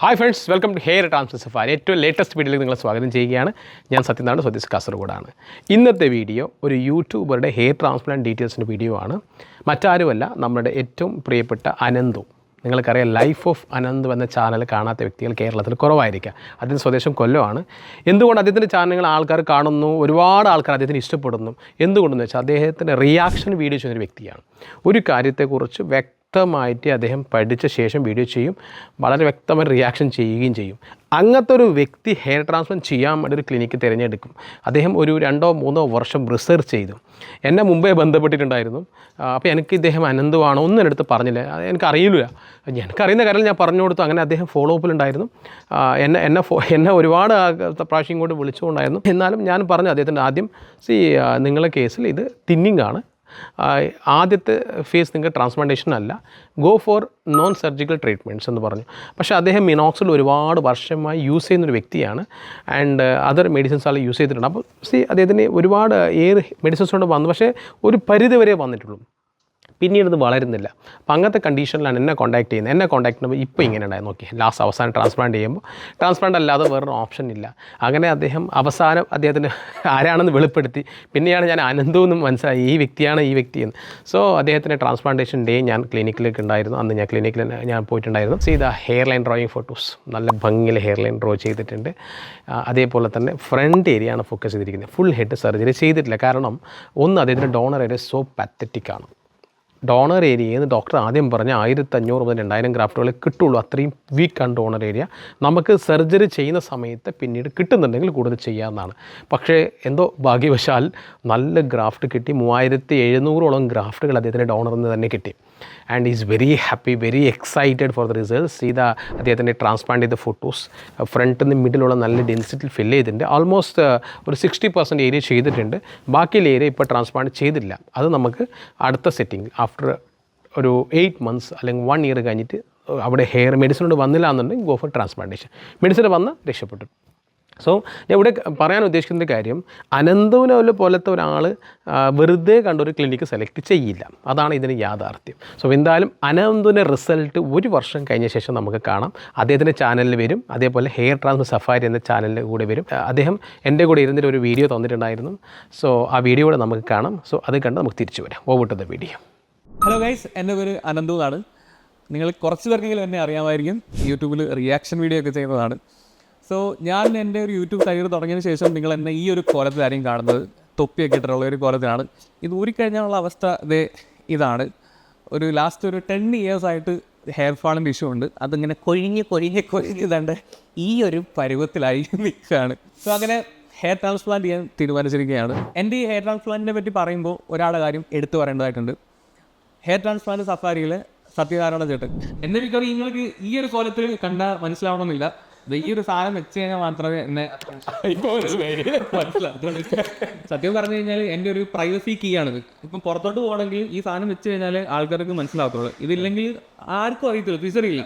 Hi friends, welcome to hair transplant safari. ഏറ്റവും latest വീഡിയോയിലേക്ക് നിങ്ങളെ സ്വാഗതം ചെയ്യുകയാണ്. ഞാൻ സത്യനാരായണൻ, സ്വദേശ് കാസർഗോഡാണ്. ഇന്നത്തെ വീഡിയോ ഒരു യൂട്യൂബറുടെ ഹെയർ ട്രാൻസ്പ്ലാന്റ് ഡീറ്റെയിൽസിൻ്റെ വീഡിയോ ആണ്. മറ്റാരുമല്ല, നമ്മുടെ ഏറ്റവും പ്രിയപ്പെട്ട അനന്തു. നിങ്ങൾക്കറിയാം, ലൈഫ് ഓഫ് അനന്തു എന്ന ചാനൽ കാണാത്ത വ്യക്തികൾ കേരളത്തിൽ കുറവായിരിക്കാം. അതിന് സ്വദേശം കൊല്ലമാണ്. എന്തുകൊണ്ട് അദ്ദേഹത്തിൻ്റെ ചാനലുകൾ ആൾക്കാർ കാണുന്നു, ഒരുപാട് ആൾക്കാർ അദ്ദേഹത്തിന് ഇഷ്ടപ്പെടുന്നു? എന്തുകൊണ്ടെന്ന് വെച്ചാൽ അദ്ദേഹത്തിൻ്റെ റിയാക്ഷൻ വീഡിയോ ചെയ്യുന്നൊരു വ്യക്തിയാണ്. ഒരു കാര്യത്തെക്കുറിച്ച് വ്യക്തമായിട്ട് അദ്ദേഹം പഠിച്ച ശേഷം വീഡിയോ ചെയ്യും, വളരെ വ്യക്തമായി റിയാക്ഷൻ ചെയ്യുകയും ചെയ്യും. അങ്ങനത്തെ ഒരു വ്യക്തി ഹെയർ ട്രാൻസ്പ്ലാന്റ് ചെയ്യാൻ വേണ്ടി ഒരു ക്ലിനിക്ക് തിരഞ്ഞെടുക്കും. അദ്ദേഹം ഒരു 2-3 വർഷം റിസർച്ച് ചെയ്തു. എന്നെ മുമ്പേ ബന്ധപ്പെട്ടിട്ടുണ്ടായിരുന്നു. അപ്പോൾ എനിക്ക് ഇദ്ദേഹം അനന്തുവാണോ ഒന്നും എൻ്റെ അടുത്ത് പറഞ്ഞില്ല, എനിക്കറിയില്ല. എനിക്കറിയുന്ന കാര്യം ഞാൻ പറഞ്ഞു കൊടുത്തു. അങ്ങനെ അദ്ദേഹം ഫോളോ അപ്പിലുണ്ടായിരുന്നു. എന്നെ ഒരുപാട് പ്രാവശ്യം ഇങ്ങോട്ട് വിളിച്ചുകൊണ്ടായിരുന്നു. എന്നാലും ഞാൻ പറഞ്ഞു അദ്ദേഹത്തിൻ്റെ ആദ്യം നിങ്ങളുടെ കേസിൽ ഇത് തിന്നിങ് ആണ്. ആദ്യത്തെ ഫേസ് നിങ്ങൾക്ക് ട്രാൻസ്പ്ലാന്റേഷൻ അല്ല, go for non surgical treatments എന്ന് പറഞ്ഞു. പക്ഷേ അദ്ദേഹം മിനോക്സിൽ ഒരുപാട് വർഷമായി യൂസ് ചെയ്യുന്നൊരു വ്യക്തിയാണ്. And other medicines all use ചെയ്തിട്ടുണ്ട്. അപ്പോൾ അദ്ദേഹത്തിന് ഒരുപാട് മെഡിസിൻസ് കൊണ്ട് വന്നു, പക്ഷേ ഒരു പരിധി വരെ വന്നിട്ടുള്ളൂ. പിന്നീട് ഇത് വളരുന്നില്ല. അപ്പം അങ്ങനത്തെ കണ്ടീഷനിലാണ് എന്നെ കോൺടാക്ട് ചെയ്യുന്നത്. എന്നെ കോൺടാക്ട് ചെയ്യുമ്പോൾ ഇപ്പോൾ ഇങ്ങനെ ഉണ്ടായി നോക്കി. ലാസ്റ്റ് അവസാനം ട്രാൻസ്പ്ലാന്റ് ചെയ്യുമ്പോൾ ട്രാൻസ്പ്ലാന്റ് അല്ലാതെ വേറൊരു ഓപ്ഷൻ ഇല്ല. അങ്ങനെ അവസാനം അദ്ദേഹത്തിന് ആരാണെന്ന് വെളിപ്പെടുത്തി. പിന്നെയാണ് ഞാൻ അനന്തു എന്നും മനസ്സിലായി, ഈ വ്യക്തിയെന്ന്. സോ അദ്ദേഹത്തിൻ്റെ ട്രാൻസ്പ്ലാന്റേഷൻ ഡേ ഞാൻ ക്ലിനിക്കിലേക്ക് ഉണ്ടായിരുന്നു. അന്ന് ഞാൻ ക്ലിനിക്കിൽ ഞാൻ പോയിട്ടുണ്ടായിരുന്നു. ചെയ്ത ഹെയർ ലൈൻ ഡ്രോയിങ് ഫോട്ടോസ്, നല്ല ഭംഗിയിൽ ഹെയർ ലൈൻ ഡ്രോ ചെയ്തിട്ടുണ്ട്. അതേപോലെ തന്നെ ഫ്രണ്ട് ഏരിയ ആണ് ഫോക്കസ് ചെയ്തിരിക്കുന്നത്. ഫുൾ ഹെഡ് സർജറി ചെയ്തിട്ടില്ല. കാരണം അദ്ദേഹത്തിൻ്റെ ഡോണർ ഏരിയ സോ പാത്തറ്റിക് ആണ്. ഡോണർ ഏരിയയിൽ നിന്ന് ഡോക്ടർ ആദ്യം പറഞ്ഞ 1500 മുതൽ 2000 ഗ്രാഫ്റ്റുകളെ കിട്ടുള്ളൂ. അത്രയും വീക്കാണ് ഡോണർ ഏരിയ. നമുക്ക് സർജറി ചെയ്യുന്ന സമയത്ത് പിന്നീട് കിട്ടുന്നുണ്ടെങ്കിൽ കൂടുതൽ ചെയ്യാവുന്നതാണ്. പക്ഷേ എന്തോ ഭാഗ്യവശാൽ നല്ല ഗ്രാഫ്റ്റ് കിട്ടി. 3700ഓളം ഗ്രാഫ്റ്റുകൾ അദ്ദേഹത്തിൻ്റെ ഡോണറിൽ നിന്ന് തന്നെ കിട്ടി. And is very happy, very excited for the results. അദ്ദേഹത്തിൻ്റെ ട്രാൻസ്പ്ലാന്റ് ചെയ്ത ഫോട്ടോസ് ഫ്രണ്ടിൽ നിന്ന് മിഡിലുള്ള നല്ല ഡെൻസിറ്റിയിൽ ഫില്ല് ചെയ്തിട്ടുണ്ട്. ഓൾമോസ്റ്റ് ഒരു 60% ഏരിയ ചെയ്തിട്ടുണ്ട്. ബാക്കിയുള്ള ഏരിയ ഇപ്പോൾ ട്രാൻസ്പ്ലാന്റ് ചെയ്തില്ല. അത് നമുക്ക് അടുത്ത സെറ്റിംഗ് ആഫ്റ്റർ ഒരു 8 months അല്ലെങ്കിൽ 1 year കഴിഞ്ഞിട്ട് അവിടെ ഹെയർ മെഡിസിനോട് വന്നില്ല എന്നുണ്ടെങ്കിൽ ഗോ ഫോർ ട്രാൻസ്പ്ലാന്റേഷൻ. മെഡിസിൻ വന്ന് രക്ഷപ്പെട്ടു. സോ ഞാൻ ഇവിടെ പറയാൻ ഉദ്ദേശിക്കുന്ന കാര്യം, അനന്തുവിനെ പോലത്തെ ഒരാൾ വെറുതെ കണ്ടൊരു ക്ലിനിക്ക് സെലക്ട് ചെയ്യില്ല. അതാണ് ഇതിന് യാഥാർത്ഥ്യം. സോ എന്തായാലും അനന്തുവിൻ്റെ റിസൾട്ട് 1 വർഷം കഴിഞ്ഞ ശേഷം നമുക്ക് കാണാം. അദ്ദേഹത്തിൻ്റെ ചാനലിൽ വരും. അതേപോലെ ഹെയർ ട്രാൻസ്പ്ലാന്റ് സഫാരി എന്ന ചാനലിൽ കൂടെ വരും. അദ്ദേഹം എൻ്റെ കൂടെ ഇരുന്നിട്ട് ഒരു വീഡിയോ തന്നിട്ടുണ്ടായിരുന്നു. സോ ആ വീഡിയോ കൂടെ നമുക്ക് കാണാം. സോ അത് കണ്ട് നമുക്ക് തിരിച്ചു വരാം. Over to the video. Hello guys, എൻ്റെ പേര് അനന്തു എന്നാണ്. നിങ്ങൾ കുറച്ച് പേർക്കെങ്കിലും എന്നെ അറിയാമായിരിക്കും. യൂട്യൂബിൽ റിയാക്ഷൻ വീഡിയോ ഒക്കെ ചെയ്യുന്നതാണ്. സോ ഞാൻ എൻ്റെ ഒരു യൂട്യൂബ് കരിയർ തുടങ്ങിയതിന് ശേഷം നിങ്ങൾ എന്നെ ഈ ഒരു കോലത്തിലായിരിക്കും കാണുന്നത്. തൊപ്പിയൊക്കെ ഇട്ടിട്ടുള്ള ഒരു കോലത്തിലാണ്. ഇത് ഊരിക്കഴിഞ്ഞാലുള്ള അവസ്ഥ ഇതാണ്. ലാസ്റ്റ് ഒരു 10 years ആയിട്ട് ഹെയർ ഫാളിൻ്റെ ഇഷ്യൂ ഉണ്ട്. അതിങ്ങനെ കൊഴിഞ്ഞ് ഈ ഒരു പരുവത്തിലായി നിൽക്കുകയാണ്. സോ അങ്ങനെ ഹെയർ ട്രാൻസ്പ്ലാന്റ് ചെയ്യാൻ തീരുമാനിച്ചിരിക്കുകയാണ്. എൻ്റെ ഈ ഹെയർ ട്രാൻസ്പ്ലാന്റിനെ പറ്റി പറയുമ്പോൾ ഒരാളുടെ കാര്യം എടുത്തു പറയേണ്ടതായിട്ടുണ്ട്. ഹെയർ ട്രാൻസ്പ്ലാന്റ് സഫാരിയിലെ സത്യനാരായണ ചേട്ടൻ. എൻ്റെ മിക്കവാറും നിങ്ങൾക്ക് ഈ ഒരു കോലത്തിൽ കണ്ടാൽ മനസ്സിലാവണമെന്നില്ല. ഈ ഒരു സാധനം വെച്ച് കഴിഞ്ഞാൽ മാത്രമേ എന്നെ മനസ്സിലാവുള്ളൂ. സത്യം പറഞ്ഞു കഴിഞ്ഞാൽ എൻ്റെ ഒരു പ്രൈവസി കീ ആണിത്. ഇപ്പം പുറത്തോട്ട് പോകണമെങ്കിൽ ഈ സാധനം വെച്ച് കഴിഞ്ഞാൽ ആൾക്കാർക്ക് മനസ്സിലാവത്തുള്ളൂ. ഇതില്ലെങ്കിൽ ആർക്കും അറിയത്തില്ല, തിരിച്ചറിയില്ല.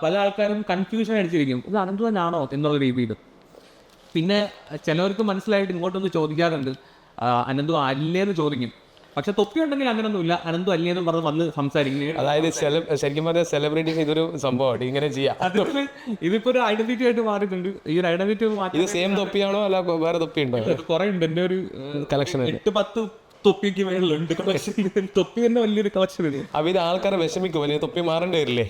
പല ആൾക്കാരും കൺഫ്യൂഷൻ അടിച്ചിരിക്കും, ഇത് അനന്തു തന്നെയാണോ എന്നുള്ള രീതിയിൽ. പിന്നെ ചിലവർക്ക് മനസ്സിലായിട്ട് ഇങ്ങോട്ടൊന്ന് ചോദിക്കാറുണ്ട്, അനന്തു അല്ലേന്ന് ചോദിക്കും. പക്ഷെ തൊപ്പി ഉണ്ടെങ്കിൽ അങ്ങനൊന്നുമില്ല, അനന്തു അല്ലേന്ന് പറഞ്ഞ് വന്ന് സംസാരിക്കുന്നത്. അതായത് ശരിക്കും പറഞ്ഞാൽ സെലിബ്രിറ്റീസ് ഇതൊരു സംഭവമാണ്, ഇങ്ങനെ ചെയ്യാം. ഇതിപ്പോ ഒരു ഐഡന്റിറ്റി ആയിട്ട് മാറിയിട്ടുണ്ട്. ഈ ഒരു ഐഡന്റിറ്റി ഇത് സെയിം തൊപ്പിയാണോ അല്ല വേറെ തൊപ്പി ഉണ്ടോ? കുറെ ഉണ്ട്. എൻ്റെ ഒരു കളക്ഷൻ 8-10 തൊപ്പിക്ക് മേളിലുണ്ട്. തൊപ്പി തന്നെ വലിയൊരു കളക്ഷൻ ഉണ്ട്. അപ്പൊ ഇത് ആൾക്കാരെ വിഷമിക്കും, വലിയ തൊപ്പി മാറേണ്ടി വരില്ലേ?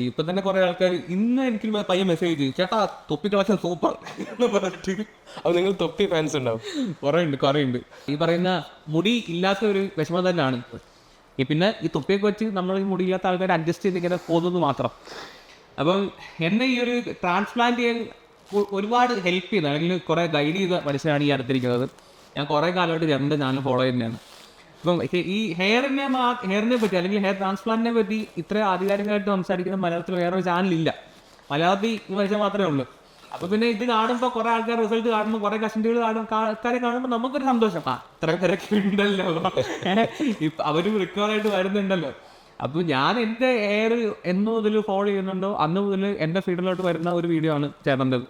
ഇപ്പൊ തന്നെ കുറെ ആൾക്കാർ ഇന്ന് എനിക്ക് പയ്യൻ മെസ്സേജ് ചെയ്തു, ചേട്ടാ തൊപ്പി കളക്ഷൻ സൂപ്പർ എന്ന് പറഞ്ഞിട്ട്. അപ്പൊ നിങ്ങൾ തൊപ്പി ഫാൻസ് ഉണ്ടാവും? കുറെ ഉണ്ട്. ഈ പറയുന്ന മുടി ഇല്ലാത്ത ഒരു വിഷമം തന്നെയാണ്. പിന്നെ ഈ തൊപ്പിയൊക്കെ വെച്ച് നമ്മൾ ഈ മുടിയില്ലാത്ത ആൾക്കാർ അഡ്ജസ്റ്റ് ചെയ്ത് ഇങ്ങനെ പോകുന്നത് മാത്രം. അപ്പം എന്നെ ഈ ഒരു ട്രാൻസ്പ്ലാന്റ് ചെയ്യാൻ ഒരുപാട് ഹെൽപ്പ് ചെയ്ത, അല്ലെങ്കിൽ കുറെ ഗൈഡ് ചെയ്ത മനുഷ്യനാണ് ഈ അടുത്തിരിക്കുന്നത്. ഞാൻ കുറെ കാലമായിട്ട് എൻ്റെ ചാനൽ ഫോളോ ചെയ്യുന്നതാണ്. ഇപ്പം ഈ ഹെയറിനെ പറ്റി അല്ലെങ്കിൽ ഹെയർ ട്രാൻസ്പ്ലാന്റിനെ പറ്റി ഇത്ര ആധികാരികമായിട്ട് സംസാരിക്കുന്ന മലയാളത്തിൽ വേറൊരു ചാനലില്ല. മലയാളത്തിൽ മനുഷ്യൻ മാത്രമേ ഉള്ളൂ. അപ്പോൾ പിന്നെ ഇത് കാണുമ്പോൾ കുറേ ആൾക്കാർ റിസൾട്ട് കാണുമ്പോൾ, കുറേ കഷണ്ടികൾ ആൾക്കാരെ കാണുമ്പോൾ നമുക്കൊരു സന്തോഷം. ഇത്ര തിരക്ക് ഉണ്ടല്ലോ, അവരും റിക്കവറായിട്ട് വരുന്നുണ്ടല്ലോ. അപ്പോൾ ഞാൻ എൻ്റെ ഹെയർ എന്ന് മുതൽ ഫോളോ ചെയ്യുന്നുണ്ടോ അന്ന് മുതൽ എൻ്റെ ഫീൽഡിലോട്ട് വരുന്ന ഒരു വീഡിയോ ആണ് ചേട്ടൻ്റെത്.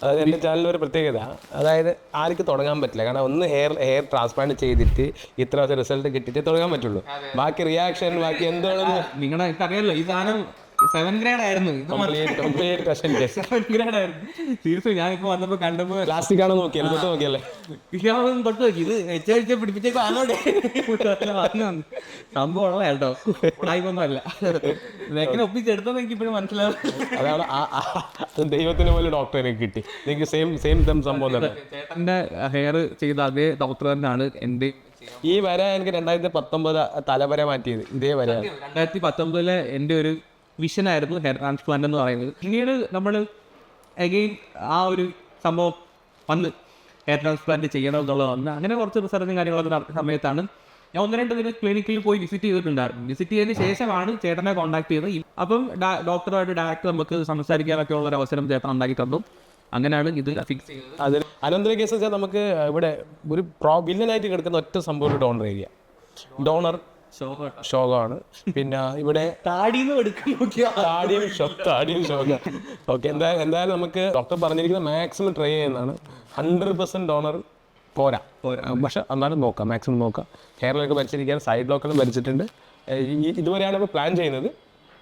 അതായത് എൻ്റെ ചാനലിനൊരു പ്രത്യേകത, അതായത് ആർക്ക് തുടങ്ങാൻ പറ്റില്ല. കാരണം ഒന്ന് ഹെയർ ട്രാൻസ്പ്ലാന്റ് ചെയ്തിട്ട് ഇത്ര റിസൾട്ട് കിട്ടിയിട്ട് തുടങ്ങാൻ പറ്റുള്ളൂ. ബാക്കി റിയാക്ഷൻ ബാക്കി എന്താണെന്ന് നിങ്ങളുടെ അറിയാമല്ലോ. ഈ സാധനം 7th ഗ്രേഡ് ആയിരുന്നു ഇത് സെവൻ ഗ്രേഡ് ആയിരുന്നു സീരിയസ്ലി ഞാൻ ഇപ്പൊ വന്നപ്പോ കണ്ടപ്പോ പ്ലാസ്റ്റിക് ആണോ നോക്കിയാൽ നോക്കിയല്ലേ തൊട്ട് നോക്കി ഇത് വെച്ച പിടിപ്പിച്ചേക്കോ ആണോടെ സംഭവം ഉള്ള കേട്ടോ ഉടായിപ്പൊന്നും അല്ല ഇതെങ്ങനെ ഒപ്പിച്ചെടുത്തെന്ന് എനിക്ക് ഇപ്പോഴും മനസ്സിലാവും. അതാണ് ദൈവത്തിന് പോലെ ഡോക്ടറെ കിട്ടി. നിങ്ങൾക്ക് സെയിം സംഭവം തന്നെ. ചേട്ടന്റെ ഹെയർ ചെയ്ത അതേ ഡോക്ടർ തന്നെയാണ് എൻ്റെ ഈ വര എനിക്ക് 2019 തലവര മാറ്റിയത് ഇതേ വര. 2019 എൻ്റെ ഒരു വിഷനായിരുന്നു ഹെയർ ട്രാൻസ്പ്ലാന്റ് എന്ന് പറയുന്നത്. പിന്നീട് നമ്മൾ അഗെയിൻ ആ ഒരു സംഭവം വന്ന് ഹെയർ ട്രാൻസ്പ്ലാന്റ് ചെയ്യണം എന്നുള്ളത് വന്ന് അങ്ങനെ കുറച്ച് റിസർച്ചും കാര്യങ്ങളൊക്കെ നടത്തുന്ന സമയത്താണ് ഞാൻ 1-2 ദിനം ക്ലിനിക്കിൽ പോയി വിസിറ്റ് ചെയ്തിട്ടുണ്ടായിരുന്നു. വിസിറ്റ് ചെയ്തതിന് ശേഷമാണ് ചേട്ടനെ കോൺടാക്ട് ചെയ്തത്. അപ്പം ഡോക്ടറുമായിട്ട് ഡയറക്റ്റ് നമുക്ക് സംസാരിക്കാനൊക്കെ ഉള്ള ഒരു അവസരം ചേട്ടൻ ഉണ്ടാക്കി തന്നു. അങ്ങനെയാണ് ഇത് ഫിക്സ് ചെയ്തത്. അതിന് അനന്തര കേസ് വെച്ചാൽ നമുക്ക് ഇവിടെ ഒരു വില്ലനായിട്ട് കിടക്കുന്ന ഒറ്റ സംഭവം ഡോണർ ഏരിയ. ഡോണർ ശോകമാണ്. പിന്നെ ഇവിടെ താടിന്ന് എടുക്കും താടിയും ശോക. ഓക്കെ, എന്തായാലും നമുക്ക് ഡോക്ടർ പറഞ്ഞിരിക്കുന്നത് മാക്സിമം ട്രൈ ചെയ്യുന്നതാണ്. 100% ഡോണർ പോരാ, പക്ഷെ എന്നാലും നോക്കാം, മാക്സിമം നോക്കാം. ഹെയറിലൊക്കെ ഭരിച്ചിരിക്കാൻ സൈഡ് ലോക്കെല്ലാം ഭരിച്ചിട്ടുണ്ട്. ഇതുവരെയാണ് ഇപ്പോൾ പ്ലാൻ ചെയ്യുന്നത്.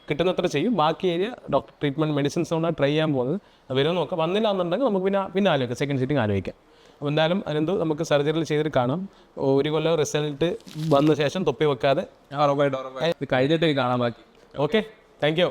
കിട്ടുന്നത്ര ചെയ്യും. ബാക്കി ഏരിയ ഡോക്ടർ ട്രീറ്റ്മെൻറ്റ് മെഡിസിൻസ് കൊണ്ടാണ് ട്രൈ ചെയ്യാൻ പോകുന്നത്. വരുമോ നോക്കാം. വന്നില്ല എന്നുണ്ടെങ്കിൽ നമുക്ക് പിന്നെ ആലോചിക്കാം, സെക്കൻഡ് സിറ്റിംഗ് ആലോചിക്കാം. അപ്പോൾ എന്തായാലും അതിനെന്തോ നമുക്ക് സർജറിയിൽ ചെയ്തിട്ട് കാണാം. 1 കൊല്ലം റിസൾട്ട് വന്ന ശേഷം തൊപ്പി വെക്കാതെ ഇത് കഴിഞ്ഞിട്ട് കാണാൻ ബാക്കി. Okay, thank you.